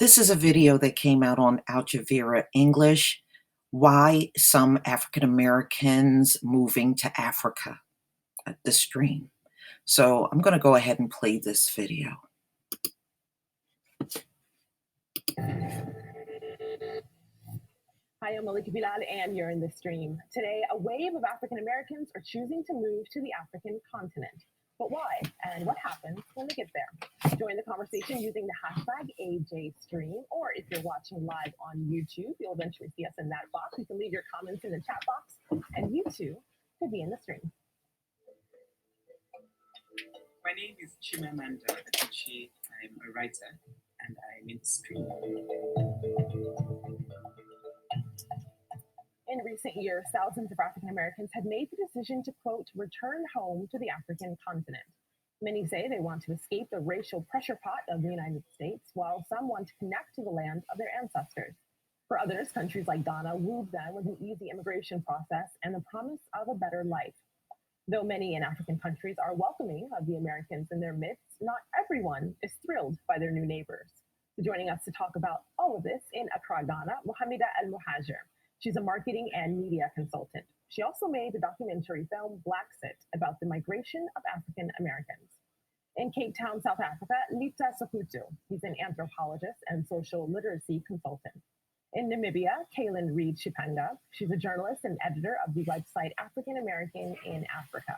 This is a video that came out on Al Jazeera English, why some African Americans moving to Africa, the stream. So I'm going to go ahead and play this video. Hi, I'm Malika Bilal, and you're in the stream. Today, a wave of African Americans are choosing to move to the African continent. But why? And what happens when they get there? Join the conversation using the hashtag AJStream, or if you're watching live on YouTube, you'll eventually see us in that box. You can leave your comments in the chat box, and you too could be in the stream. My name is Chimamanda Adichie. I'm a writer, and I'm in the stream. In recent years, thousands of African Americans have made the decision to, quote, return home to the African continent. Many say they want to escape the racial pressure pot of the United States, while some want to connect to the land of their ancestors. For others, countries like Ghana wooed them with an easy immigration process and the promise of a better life. Though many in African countries are welcoming of the Americans in their midst, not everyone is thrilled by their new neighbors. So joining us to talk about all of this in Accra, Ghana, Mohamida Al-Muhajir. She's a marketing and media consultant. She also made the documentary film Black Sit about the migration of African Americans. In Cape Town, South Africa, Lita Sokutu. He's an anthropologist and social literacy consultant. In Namibia, Kaylin Reed Shipanga. She's a journalist and editor of the website African American in Africa.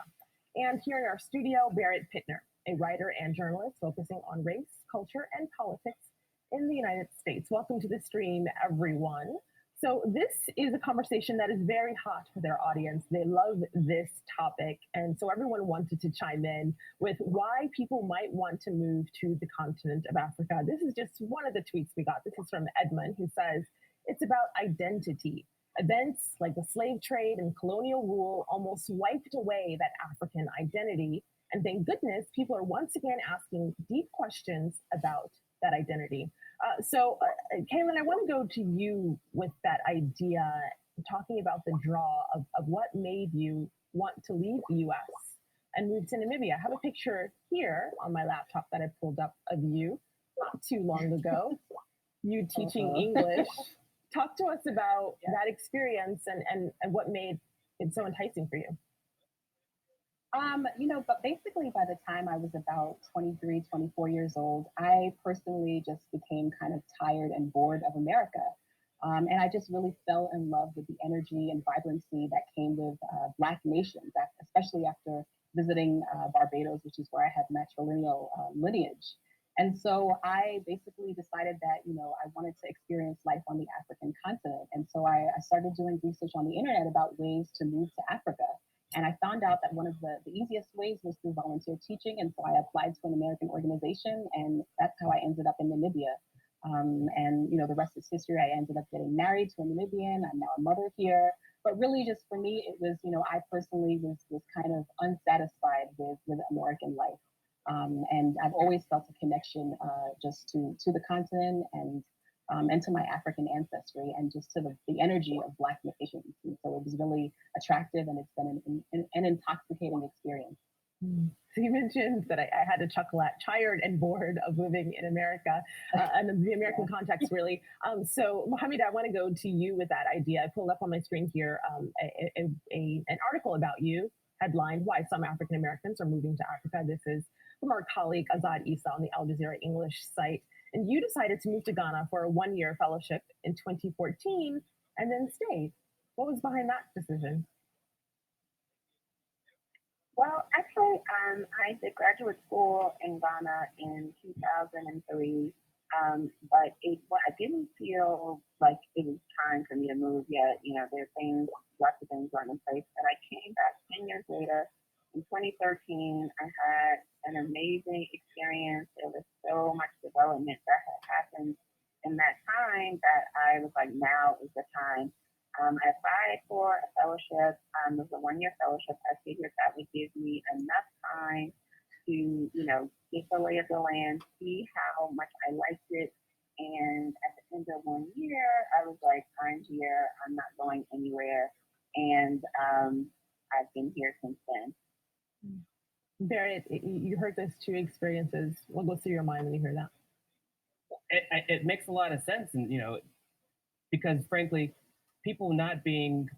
And here in our studio, Barrett Pittner, a writer and journalist focusing on race, culture, and politics in the United States. Welcome to the stream, everyone. So this is a conversation that is very hot for their audience. They love this topic. And so everyone wanted to chime in with why people might want to move to the continent of Africa. This is just one of the tweets we got. This is from Edmund, who says, it's about identity. Events like the slave trade and colonial rule almost wiped away that African identity. And thank goodness people are once again asking deep questions about that identity. Kaylin, I want to go to you with that idea, talking about the draw of what made you want to leave the US and move to Namibia. I have a picture here on my laptop that I pulled up of you not too long ago, you teaching English. Talk to us about that experience and what made it so enticing for you. But basically by the time I was about 23, 24 years old, I personally just became kind of tired and bored of America. And I just really fell in love with the energy and vibrancy that came with Black nations, especially after visiting Barbados, which is where I have matrilineal lineage. And so I basically decided that, I wanted to experience life on the African continent. And so I started doing research on the internet about ways to move to Africa. And I found out that one of the easiest ways was through volunteer teaching. And so I applied to an American organization, and that's how I ended up in Namibia. The rest is history. I ended up getting married to a Namibian. I'm now a mother here. But really just for me, it was, I personally was kind of unsatisfied with American life. And I've always felt a connection just to the continent and to my African ancestry and just to the energy of Black nations. And so it was really attractive, and it's been an intoxicating experience. So you mentioned that I had to chuckle at tired and bored of living in America and the American context, really. So Mohammed, I want to go to you with that idea. I pulled up on my screen here an article about you, headlined Why Some African Americans Are Moving to Africa. This is from our colleague Azad Isa on the Al Jazeera English site. And you decided to move to Ghana for a one-year fellowship in 2014 and then stayed. What was behind that decision? Well, actually, I did graduate school in Ghana in 2003, but I didn't feel like it was time for me to move yet. Lots of things weren't in place. But I came back 10 years later. In 2013, I had an amazing experience. There was so much development that had happened in that time that I was like, now is the time. I applied for a fellowship. It was a one-year fellowship. I figured that would give me enough time to, get the lay of the land, see how much I liked it. And at the end of 1 year, I was like, I'm here. I'm not going anywhere. And I've been here since then. Barrett, you heard those two experiences. What goes through your mind when you hear that? it makes a lot of sense, and because frankly, people not being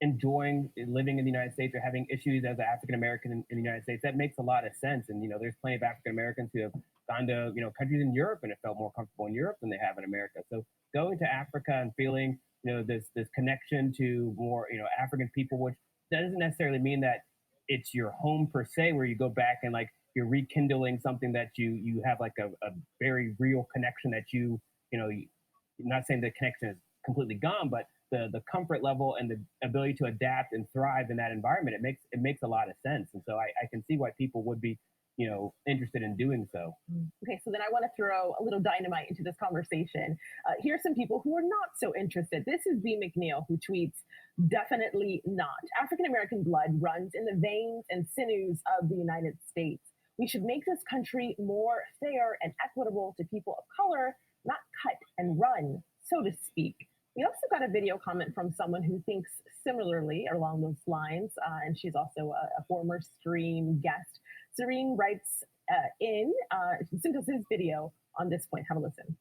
enjoying living in the United States or having issues as an African American in the United States, that makes a lot of sense. And there's plenty of African Americans who have gone to countries in Europe and have felt more comfortable in Europe than they have in America. So going to Africa and feeling this connection to more African people, which doesn't necessarily mean that it's your home per se, where you go back and like you're rekindling something that you have like a very real connection that you're not saying the connection is completely gone, but the comfort level and the ability to adapt and thrive in that environment, it makes a lot of sense. And so I can see why people would be interested in doing so. Okay, so then I want to throw a little dynamite into this conversation. Here's some people who are not so interested. This is B. McNeil, who tweets, definitely not. African American blood runs in the veins and sinews of the United States. We should make this country more fair and equitable to people of color, not cut and run, so to speak. We also got a video comment from someone who thinks similarly along those lines, and she's also a former Stream guest. Serene writes sent us his video on this point. Have a listen.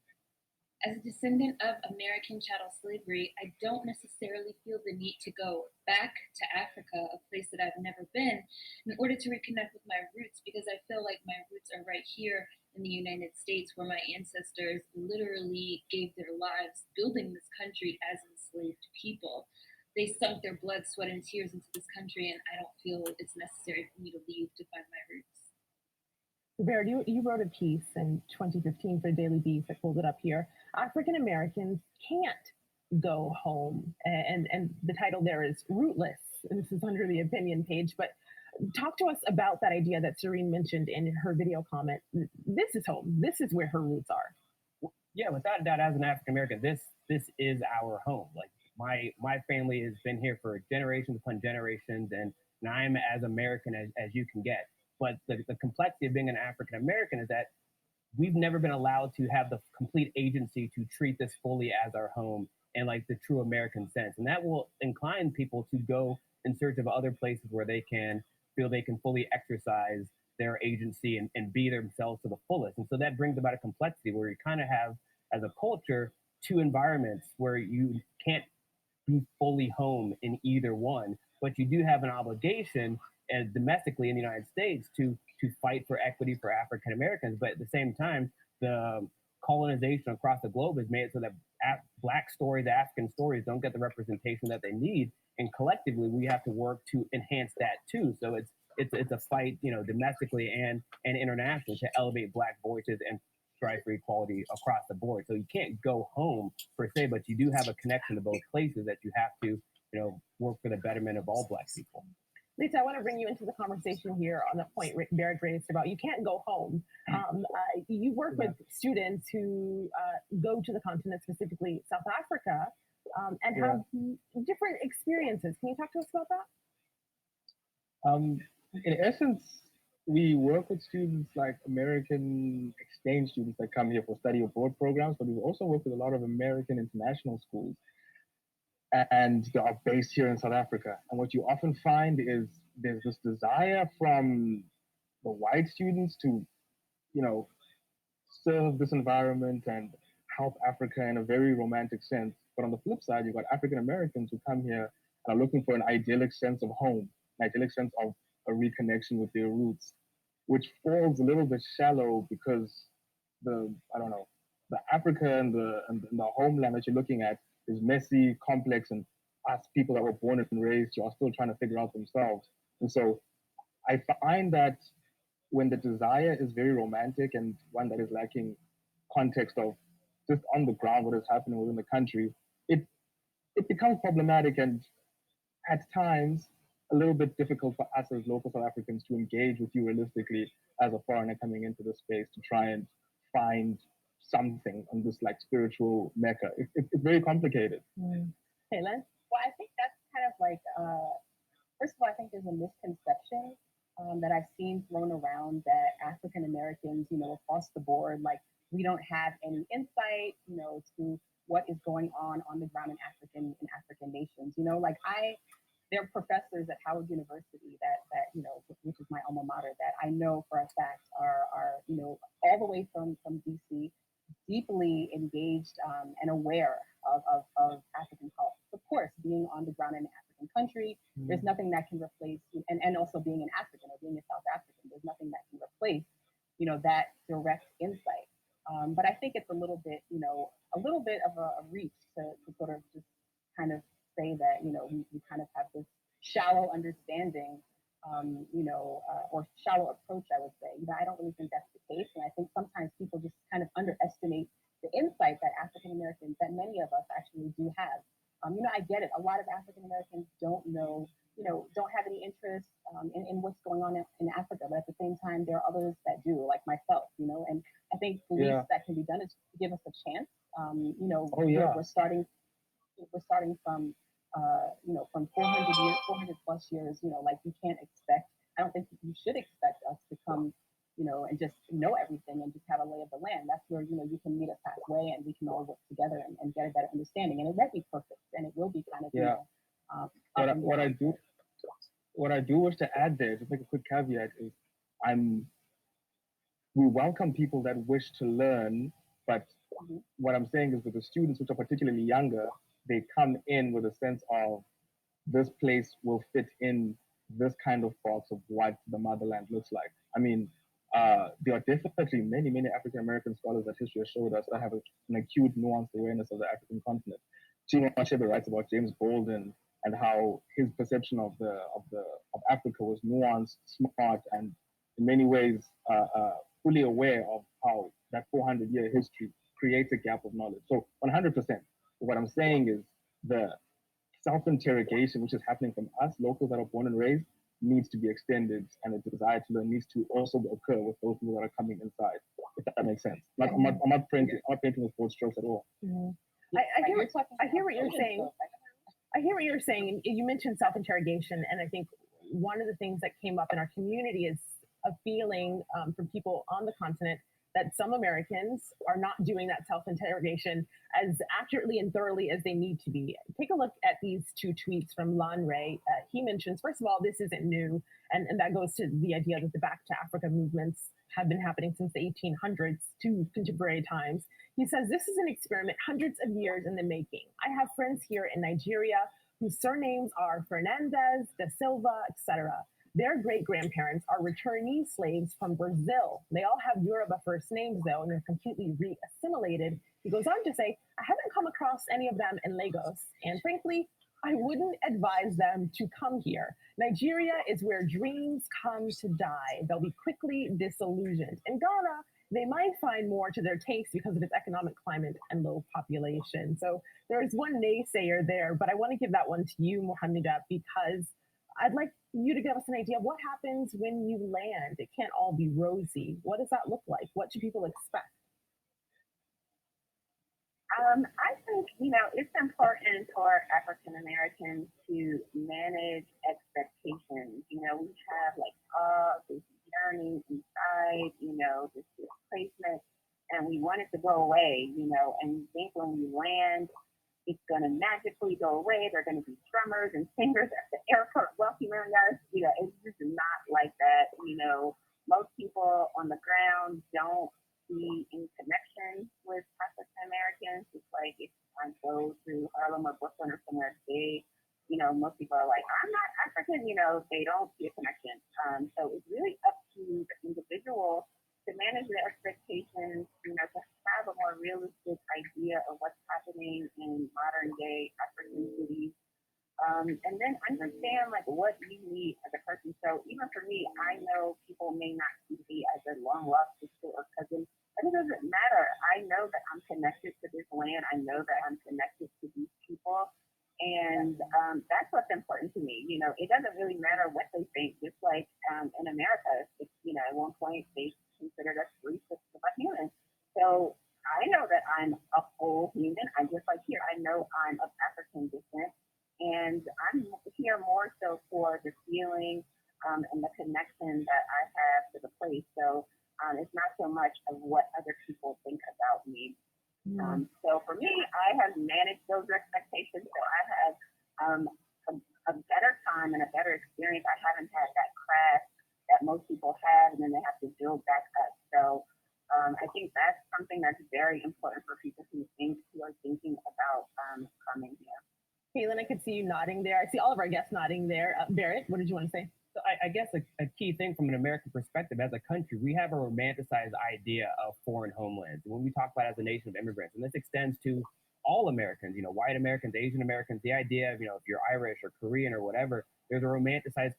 As a descendant of American chattel slavery, I don't necessarily feel the need to go back to Africa, a place that I've never been, in order to reconnect with my roots, because I feel like my roots are right here in the United States, where my ancestors literally gave their lives building this country as enslaved people. They sunk their blood, sweat, and tears into this country, and I don't feel it's necessary for me to leave to find my roots. Baird, you wrote a piece in 2015 for Daily Beast. I pulled it up here. African Americans can't go home, and the title there is Rootless. And this is under the opinion page. But talk to us about that idea that Serene mentioned in her video comment. This is home. This is where her roots are. Yeah, without a doubt, as an African American, this is our home. Like my family has been here for generations upon generations, and I'm as American as you can get. But the complexity of being an African American is that we've never been allowed to have the complete agency to treat this fully as our home in like the true American sense. And that will incline people to go in search of other places where they can feel they can fully exercise their agency and be themselves to the fullest. And so that brings about a complexity where you kind of have, as a culture, two environments where you can't be fully home in either one, but you do have an obligation domestically in the United States to fight for equity for African Americans. But at the same time, the colonization across the globe has made it so that Black stories, African stories don't get the representation that they need. And collectively, we have to work to enhance that too. So it's a fight, domestically and internationally to elevate Black voices and strive for equality across the board. So you can't go home per se, but you do have a connection to both places that you have to, work for the betterment of all Black people. Lisa, I want to bring you into the conversation here on the point Barrett raised about you can't go home. You work with students who go to the continent, specifically South Africa, and have different experiences. Can you talk to us about that? In essence, we work with students like American exchange students that come here for study abroad programs, but we also work with a lot of American international schools. And they are based here in South Africa. And what you often find is there's this desire from the white students to, serve this environment and help Africa in a very romantic sense. But on the flip side, you've got African Americans who come here and are looking for an idyllic sense of home, an idyllic sense of a reconnection with their roots, which falls a little bit shallow because the Africa and the homeland that you're looking at is messy, complex, and us people that were born and raised are still trying to figure out themselves. And so I find that when the desire is very romantic and one that is lacking context of just on the ground what is happening within the country, it becomes problematic and at times a little bit difficult for us as local South Africans to engage with you realistically as a foreigner coming into the space to try and find something on this like spiritual mecca. It's very complicated. Helen? Well, I think that's kind of like, first of all, I think there's a misconception that I've seen thrown around that African Americans, across the board, like we don't have any insight, to what is going on the ground in African nations. There are professors at Howard University that which is my alma mater, that I know for a fact are all the way from DC, deeply engaged and aware of African politics. Of course, being on the ground in an African country, there's nothing that can replace, and also being an African or being a South African, there's nothing that can replace, that direct insight. But I think it's a little bit, a little bit of a reach to sort of just kind of say that, we kind of have this shallow understanding, or shallow approach, I would say. I don't really think that's the case. And I think sometimes people just kind of underestimate the insight that African Americans, that many of us actually do have. I get it. A lot of African Americans don't know, don't have any interest in what's going on in Africa. But at the same time, there are others that do, like myself, and I think the least that can be done is to give us a chance. We're starting from, from 400 years, 400 plus years, like you can't expect, I don't think you should expect us to come, and just know everything and just have a lay of the land. That's where, you can meet us halfway and we can all work together and get a better understanding. And it won't be perfect and it will be kind of, what I do wish to add there, to make a quick caveat, is we welcome people that wish to learn, but what I'm saying is that the students, which are particularly younger, they come in with a sense of this place will fit in this kind of box of what the motherland looks like. I mean, there are definitely many, many African American scholars that history has showed us that have an acute, nuanced awareness of the African continent. Chinua Achebe writes about James Bolden and how his perception of Africa was nuanced, smart, and in many ways fully aware of how that 400-year history creates a gap of knowledge. So 100%. What I'm saying is the self-interrogation, which is happening from us, locals that are born and raised, needs to be extended, and the desire to learn needs to also occur with those people that are coming inside, if that makes sense. I'm not painting with broad strokes at all. I hear what you're saying. I hear what you're saying. You mentioned self-interrogation, and I think one of the things that came up in our community is a feeling from people on the continent that some Americans are not doing that self-interrogation as accurately and thoroughly as they need to be. Take a look at these two tweets from Lon Ray. He mentions, first of all, this isn't new, and that goes to the idea that the Back to Africa movements have been happening since the 1800s to contemporary times. He says, this is an experiment hundreds of years in the making. I have friends here in Nigeria whose surnames are Fernandez, Da Silva, etc. Their great-grandparents are returnee slaves from Brazil. They all have Yoruba first names, though, and they're completely re-assimilated. He goes on to say, I haven't come across any of them in Lagos, and frankly, I wouldn't advise them to come here. Nigeria is where dreams come to die. They'll be quickly disillusioned. In Ghana, they might find more to their taste because of its economic climate and low population. So there is one naysayer there, but I want to give that one to you, Mohamida, because I'd like you to give us an idea of what happens when you land. It can't all be rosy. What does that look like? What should people expect? I think, it's important for African Americans to manage expectations. We have all this yearning inside, this displacement, and we want it to go away, and we think when we land, it's going to magically go away. They're going to be drummers and singers at the airport welcoming us. It's just not like that. Most people on the ground don't be in connection with African Americans. It's like if I go to Harlem or Brooklyn or somewhere big, most people are like, I'm not African, they don't see a connection. So it's really up to the individual to manage their expectations, to have a more realistic idea of what's happening in modern day African cities. And then understand what you need as a person. So even for me, I know people may not see me as a long lost sister or cousin, but it doesn't matter. I know that I'm connected to this land. I know that I'm connected to these people. And that's what's important to me. It doesn't really matter what they think. Just like in America, at one point they considered us 3/6 of a human. So I know that I'm a whole human. I just like here, I know I'm of African descent. And I'm here more so for the feeling and the connection that I have to the place. So it's not so much of what other people think about me. So for me, I have managed those expectations. So I have a better time and a better experience. I haven't had that crash that most people have, and then they have to build back up. So I think that's something that's very important for people who are thinking about coming here. Caitlin, I could see you nodding there. I see all of our guests nodding there. Barrett, what did you want to say? So I guess a key thing from an American perspective, as a country, we have a romanticized idea of foreign homelands. When we talk about as a nation of immigrants, and this extends to all Americans, white Americans, Asian Americans, the idea of, if you're Irish or Korean or whatever, there's a romanticized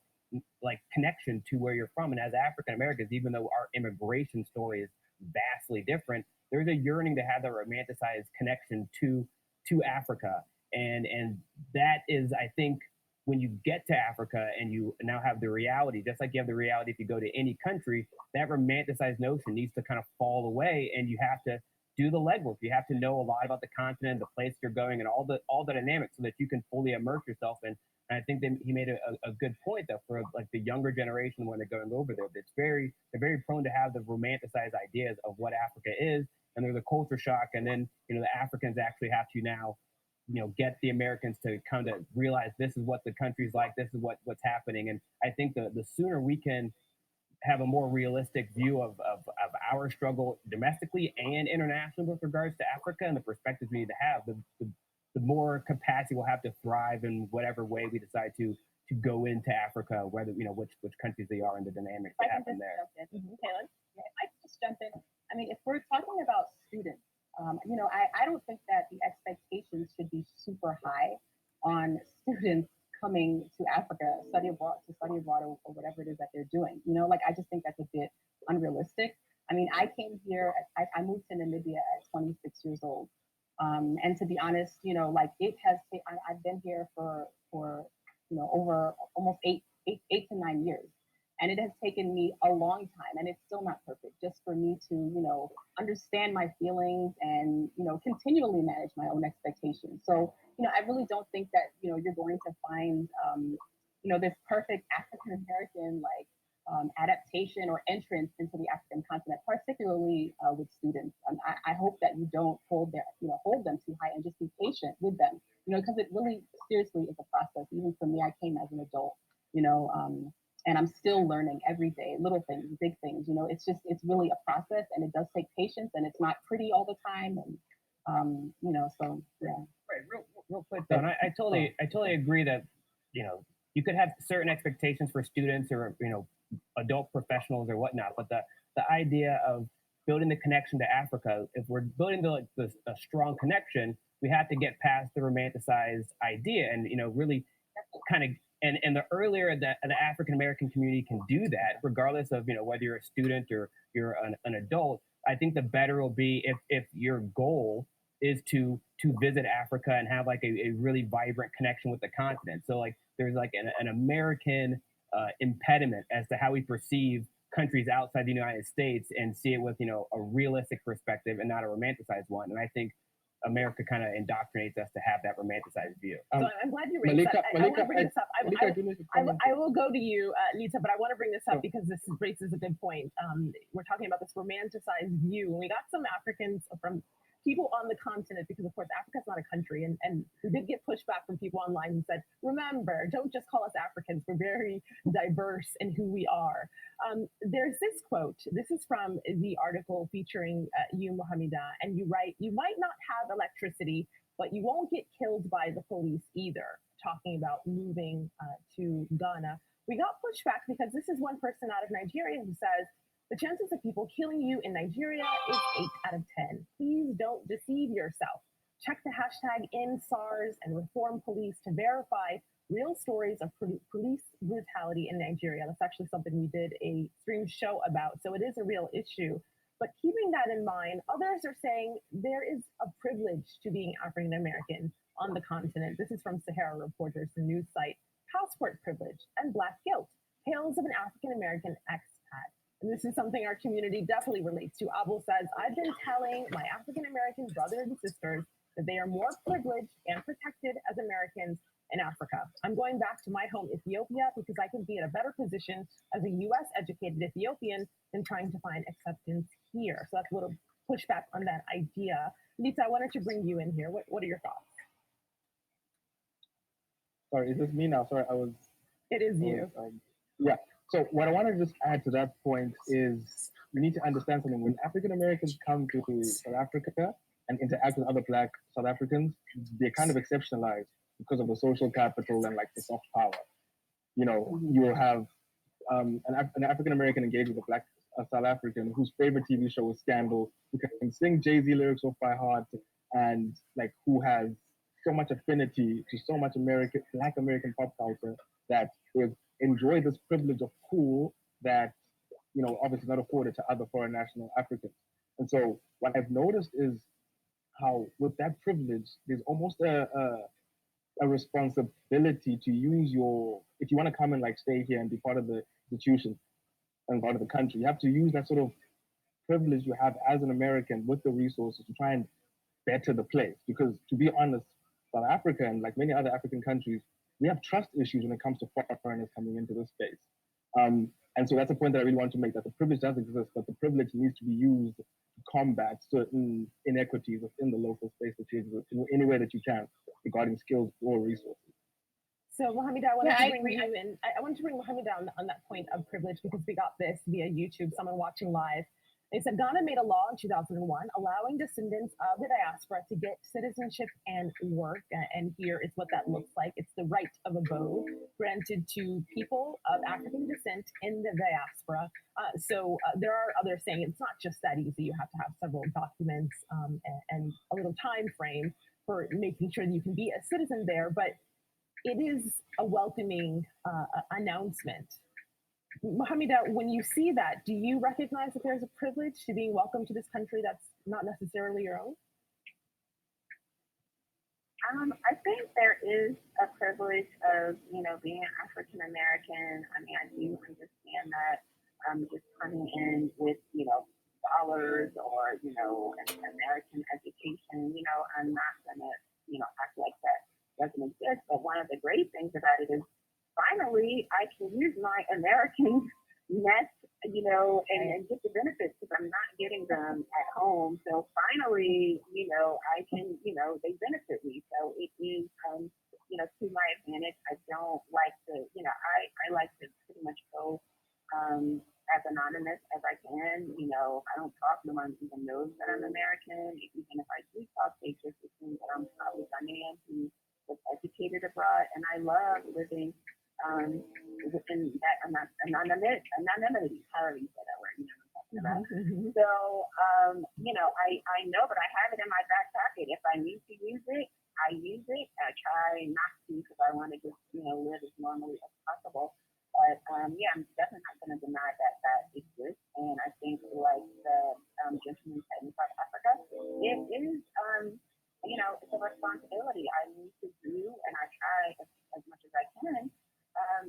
like connection to where you're from. And as African Americans, even though our immigration story is vastly different, there's a yearning to have that romanticized connection to Africa. And that is, I think, when you get to Africa and you now have the reality, just like you have the reality if you go to any country, that romanticized notion needs to kind of fall away, and you have to do the legwork. You have to know a lot about the continent, the place you're going, and all the dynamics, so that you can fully immerse yourself in. And I think that he made a good point, though, for like the younger generation when they're going over there. They're very prone to have the romanticized ideas of what Africa is, and there's a culture shock, and then the Africans actually have to now get the Americans to kind of realize this is what the country's like, this is what's happening. And I think the sooner we can have a more realistic view of our struggle domestically and internationally with regards to Africa and the perspectives we need to have, the more capacity we'll have to thrive in whatever way we decide to go into Africa, whether which countries they are and the dynamics that happen there. Taylor? Yeah, if I could just jump in. I mean, if we're talking about students, I don't think that the expectations should be super high on students coming to Africa, study abroad, or whatever it is that they're doing. I just think that's a bit unrealistic. I mean, I came here, I moved to Namibia at 26 years old. And to be honest, I've been here for over almost eight to 9 years. And it has taken me a long time, and it's still not perfect, just for me to, understand my feelings and, continually manage my own expectations. So, I really don't think that, you're going to find, this perfect African American adaptation or entrance into the African continent, particularly with students. I hope that you don't hold them too high, and just be patient with them, because it really seriously is a process. Even for me, I came as an adult, and I'm still learning every day, little things, big things. It's really a process, and it does take patience, and it's not pretty all the time. And so yeah. Right, real quick though, and I totally agree that you could have certain expectations for students or adult professionals or whatnot, but the idea of building the connection to Africa, if we're building a strong connection, we have to get past the romanticized idea and really kind of. And the earlier that the African American community can do that, regardless of whether you're a student or you're an adult, I think the better it'll be if your goal is to visit Africa and have like a really vibrant connection with the continent. So like there's like an American impediment as to how we perceive countries outside the United States and see it with a realistic perspective and not a romanticized one. And I think America kind of indoctrinates us to have that romanticized view. So I'm glad you raised that. I want to bring this up. I will go to you, Lisa, but I want to bring this up because this raises a good point. We're talking about this romanticized view. And we got some Africans from people on the continent, because of course Africa's not a country, and we did get pushback from people online who said, remember, don't just call us Africans, we're very diverse in who we are. There's this quote, this is from the article featuring you, Mohamida, and you write, you might not have electricity, but you won't get killed by the police either, talking about moving to Ghana. We got pushback because this is one person out of Nigeria who says, the chances of people killing you in Nigeria is 8 out of 10. Please don't deceive yourself. Check the hashtag #InSARS and reform police to verify real stories of police brutality in Nigeria. That's actually something we did a stream show about. So it is a real issue. But keeping that in mind, others are saying there is a privilege to being African American on the continent. This is from Sahara Reporters, the news site. Passport privilege and Black guilt. Tales of an African American expat. And this is something our community definitely relates to. Abel says, I've been telling my African American brothers and sisters that they are more privileged and protected as Americans in Africa. I'm going back to my home, Ethiopia, because I can be in a better position as a US educated Ethiopian than trying to find acceptance here. So that's a little pushback on that idea. Lisa, I wanted to bring you in here. What are your thoughts? Sorry, is this me now? Sorry, I was. It is you. Yeah. So what I want to just add to that point is you need to understand something. When African Americans come to South Africa and interact with other Black South Africans, they're kind of exceptionalized because of the social capital and like the soft power. You know, you'll have an African American engage with a Black South African whose favorite TV show is Scandal, who can sing Jay-Z lyrics off by heart, and like who has so much affinity to so much Black American pop culture that they enjoy this privilege of cool that, you know, obviously not afforded to other foreign national Africans. And so what I've noticed is how with that privilege, there's almost a responsibility to use your, if you want to come and like stay here and be part of the institution and part of the country, you have to use that sort of privilege you have as an American with the resources to try and better the place. Because to be honest, South Africa and like many other African countries, we have trust issues when it comes to foreigners coming into this space. And so that's a point that I really want to make, that the privilege does exist, but the privilege needs to be used to combat certain inequities within the local space that you exist in any way that you can regarding skills or resources. So Mohammed, I wanted to bring you in. I wanted to bring Mohammed down on that point of privilege because we got this via YouTube, someone watching live. They said Ghana made a law in 2001 allowing descendants of the diaspora to get citizenship and work. And here is what that looks like. It's the right of abode granted to people of African descent in the diaspora. So there are others saying it's not just that easy. You have to have several documents and a little time frame for making sure that you can be a citizen there. But it is a welcoming announcement. Mohamida, when you see that, do you recognize that there's a privilege to being welcome to this country that's not necessarily your own? I think there is a privilege of, you know, being African American. I mean, I do understand that just coming in with, you know, dollars or, you know, an American education, you know, I'm not gonna, you know, act like that doesn't exist. But one of the great things about it is finally I can use my American-ness, you know, and get the benefits because I'm not getting them at home. So finally, you know, I can, you know, they benefit me. So it is, you know, to my advantage. I don't like to, you know, I like to pretty much go as anonymous as I can. You know, I don't talk, no one even knows that I'm American. Even if I do talk, they just assume that I'm probably Ghanaian who was educated abroad. And I love living within that anonymity, however you say that word, you know what I'm talking about. So, you know, I know, but I have it in my back pocket. If I need to use it, I use it. I try not to because I want to just, you know, live as normally as possible. But yeah, I'm definitely not going to deny that that exists. And I think like the gentleman said in South Africa, it is, you know, it's a responsibility I need to do, and I try as much as I can,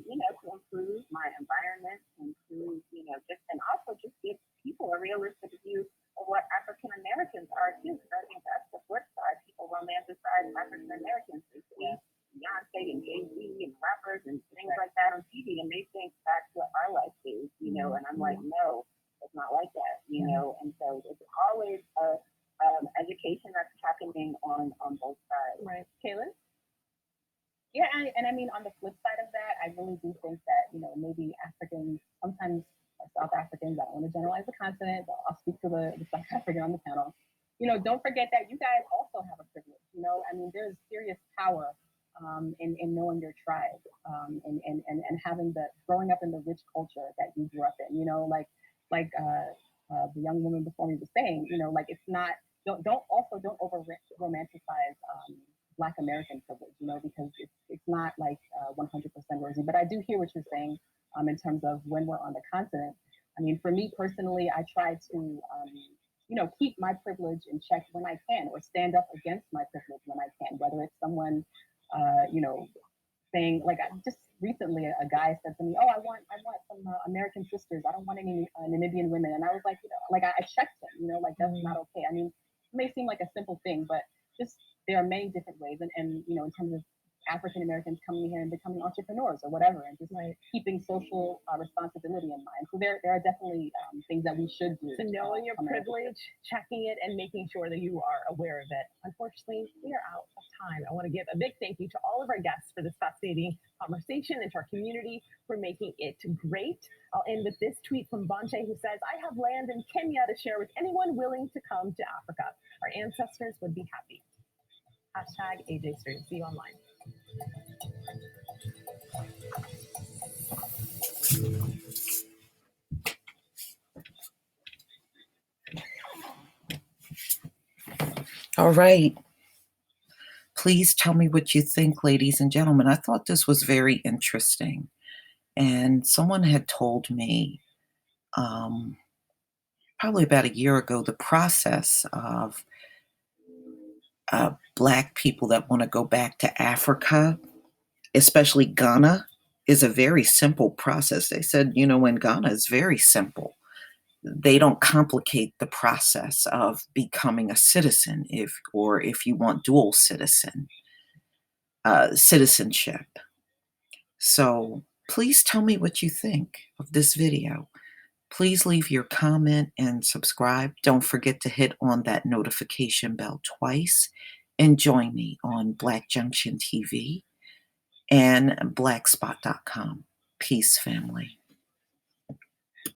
you know, to improve my environment, to improve, you know, just, and also just give people a realistic view of what African Americans are too, because I think that's the flip side. People romanticize African Americans. They see Beyonce and Jay-Z and rappers and things like that on TV, and they think that's what our life is, you know, and I'm like, no, it's not like that, you know, and so it's always a education that's happening on both sides. Right. Kaylin? Yeah, and I mean, on the flip side of that, I really do think that, you know, maybe Africans, sometimes South Africans, I don't want to generalize the continent, but I'll speak to the South African on the panel. You know, don't forget that you guys also have a privilege. You know, I mean, there's serious power in knowing your tribe and having growing up in the rich culture that you grew up in. You know, like the young woman before me was saying, you know, like it's not, don't over romanticize Black American privilege, you know, because it's not like 100% rosy. But I do hear what you're saying in terms of when we're on the continent. I mean, for me personally, I try to, you know, keep my privilege in check when I can, or stand up against my privilege when I can, whether it's someone, you know, saying, like, just recently a guy said to me, oh, I want some American sisters. I don't want any Namibian women. And I was like, you know, like I checked him, you know, like that's not okay. I mean, it may seem like a simple thing, but just there are many different ways. And you know, in terms of African Americans coming here and becoming entrepreneurs or whatever, and just keeping social responsibility in mind. So there are definitely things that we should do. So knowing your privilege, checking it, and making sure that you are aware of it. Unfortunately, we are out of time. I want to give a big thank you to all of our guests for this fascinating conversation and to our community for making it great. I'll end with this tweet from Bonche, who says, "I have land in Kenya to share with anyone willing to come to Africa. Our ancestors would be happy." Hashtag AJ Stream. See you online. All right. Please tell me what you think, ladies and gentlemen. I thought this was very interesting. And someone had told me probably about a year ago the process of Black people that want to go back to Africa, especially Ghana, is a very simple process. They said, in Ghana, it's very simple. They don't complicate the process of becoming a citizen if you want dual citizenship. So please tell me what you think of this video. Please leave your comment and subscribe. Don't forget to hit on that notification bell twice and join me on Black Junction TV and blackspot.com. Peace, family.